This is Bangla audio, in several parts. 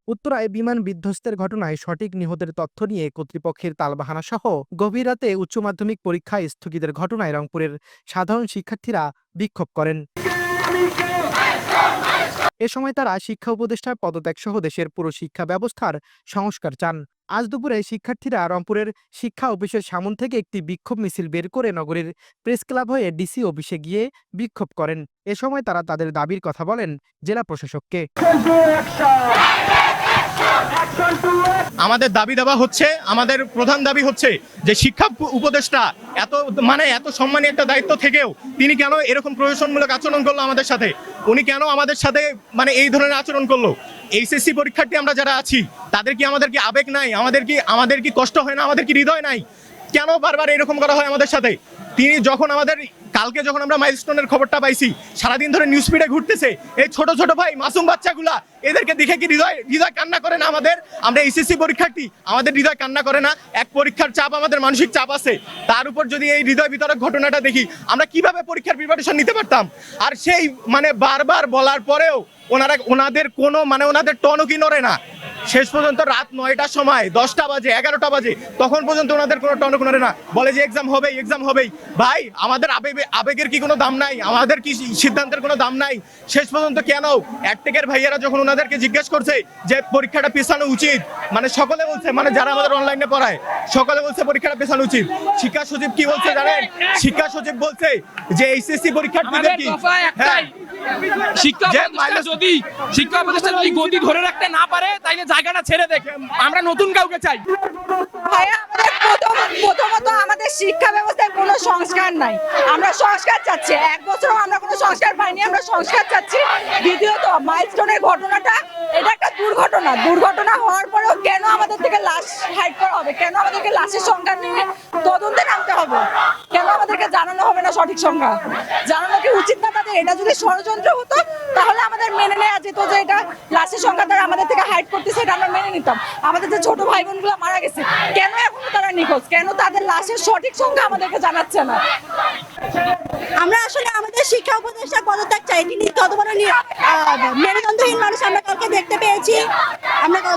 উত্তরায় বিমান বিধ্বস্তের ঘটনায় সঠিক নিহতের তথ্য নিয়ে কর্তৃপক্ষের তালবাহানা সহ গভীর রাতে উচ্চ মাধ্যমিক পরীক্ষা স্থগিতের ঘটনায় রংপুরের সাধারণ শিক্ষার্থীরা বিক্ষোভ করেন। এ সময় তারা শিক্ষা উপদেষ্টার পদত্যাগ সহ দেশের পুরো শিক্ষা ব্যবস্থার সংস্কার চান। আজ দুপুরে শিক্ষার্থীরা রংপুরের শিক্ষা অফিসের সামন থেকে একটি বিক্ষোভ মিছিল বের করে নগরীর প্রেস ক্লাব হয়ে ডিসি অফিসে গিয়ে বিক্ষোভ করেন। এ সময় তারা তাদের দাবির কথা বলেন জেলা প্রশাসককে। আমাদের দাবি দেওয়া হচ্ছে, আমাদের প্রধান দাবি হচ্ছে যে শিক্ষা উপদেষ্টা এত সম্মানী একটা দায়িত্ব থেকেও তিনি কেন এরকম প্রহসনমূলক আচরণ করলো আমাদের সাথে? উনি কেন আমাদের সাথে এই ধরনের আচরণ করলো? এইচএসসি পরীক্ষার্থী আমরা যারা আছি তাদের কি আমাদের কি আবেগ নাই? আমাদের কি কষ্ট হয় না? আমাদের কি হৃদয় নাই? কেন বারবার এরকম করা হয় আমাদের সাথে? তিনি যখন কালকে যখন আমরা মাইলস্টোনের খবরটা পাইছি, সারাদিন ধরে নিউজ ফিডে ঘুরতেছে এই ছোট ছোট ভাই মাসুম বাচ্চাগুলা, এদেরকে দেখে কি হৃদয় কান্না করে না? আমরা এইচএসসি পরীক্ষার্থী, আমাদের হৃদয় কান্না করে না? এক পরীক্ষার চাপ, আমাদের মানসিক চাপ আছে, তার উপর যদি এই হৃদয় বিতরক ঘটনাটা দেখি, আমরা কিভাবে পরীক্ষার প্রিপারেশন নিতে পারতাম? আর সেই বারবার বলার পরেও ওনাদের কোনো ওনাদের টনও কি নড়ে না। শেষ পর্যন্ত রাত 9টার সময় 10টা বাজে 11টা বাজে তখন পর্যন্ত ওনাদের কোনো টনক নড়ে না, বলে যে এক্সাম হবেই। ভাই, আমাদের আবেগের কি কোনো দাম নাই? আমাদের কি সিদ্ধান্তের কোনো দাম নাই? শেষ পর্যন্ত কেন অ্যাডটেকের ভাইয়ারা যখন ওনাদেরকে জিজ্ঞেস করছে যে পরীক্ষাটা পেছানো উচিত, সকলে বলছে, যারা আমাদের অনলাইনে পড়ায় সকলে বলছে পরীক্ষাটা পেছানো উচিত। শিক্ষা সচিব কি বলছে জানেন? শিক্ষা সচিব বলছে যে এইচএসসি পরীক্ষার্থীদের কি শিক্ষা উপদেষ্টা যদি গতি ধরে রাখতে না পারে তাইলে জায়গাটা ছেড়ে দেখে আমরা নতুন কাউকে চাই। ভাইয়া, প্রথমত আমাদের শিক্ষা ব্যবস্থায় কোনো সংস্কার নাই, আমরা সংস্কার চাচ্ছি। 1 বছরও আমরা কোনো সংস্কার পাইনি, আমরা সংস্কার চাচ্ছি। দ্বিতীয়ত মাইলস্টোনের ঘটনাটা, এটা একটা দুর্ঘটনা হওয়ার পরেও কেন আমাদের থেকে লাশ হাইড করা হবে? কেন আমাদেরকে লাশের সংখ্যা নিয়ে তদন্তে নামতে হবে? কেন আমাদেরকে জানানো হবে না সঠিক সংখ্যা? জানানো কি উচিত না তাদের? এটা যদি ষড়যন্ত্র হতো তাহলে আমাদের মেনে নেওয়া যেত যে এটা লাশের সংখ্যা তারা আমাদের থেকে হাইড করতেছে, এটা আমরা মেনে নিতাম। আমাদের যে ছোট ভাই বোনগুলো মারা গেছে, কেন এখনো তারা নিখোঁজ? কেন তাদের লাশের সঠিক সংখ্যা আমাদেরকে জানাচ্ছে না? আমরা আসলে আমাদের শিক্ষা উপদেষ্টার পদত্যাগ চাই। তিনি কত বড় মেরুদণ্ডহীন মানুষ আমরা কালকে দেখতে পেয়েছি।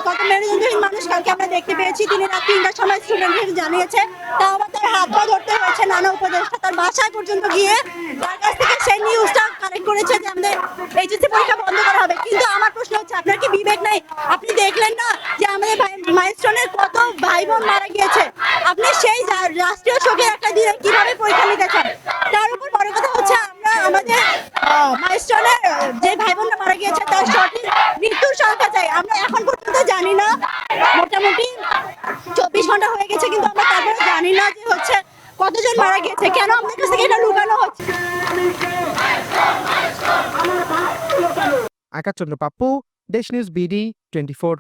কত মেরুদণ্ডহীন মানুষ কালকে আমরা দেখতে পেয়েছি। তিনি রাত 3টার সময় স্টুডেন্টদের জানিয়েছে, তাও আবার তার হাত পা ধরতে হয়েছে নানা উপদেষ্টা তার বাসায় পর্যন্ত গিয়ে তার কাছ থেকে সেই নিউজটা কালেক্ট করেছে যে আমাদের এইচএসসি পরীক্ষা বন্ধ করা হবে। কিন্তু আমার প্রশ্ন হচ্ছে, আপনার কি বিবেক নাই? আপনি দেখলেন না যে আমাদের মাইলস্টোনের কত ভাই বোন মারা গিয়েছে? আপনি সেই রাষ্ট্রীয় শোকের একটা দিনে কিভাবে পরীক্ষা নিতে চান? তার উপর বড় কথা হচ্ছে, আমরা আমাদের মাইলস্টোনের যে ভাই বোনরা মারা গিয়েছে তার সঠিক মৃত্যুর সংখ্যা চাই। আমরা এখন পর্যন্ত জানি না, মোটামুটি 24 ঘন্টা হয়ে গেছে, কিন্তু আমরা তারপরে জানি না যে কতজন মারা গিয়েছে। কেন আমাদের কাছ থেকে এটা লুকানো হচ্ছে? আকাশ চন্দ্র পাপ্পু, দেশ নিউজ BD 24।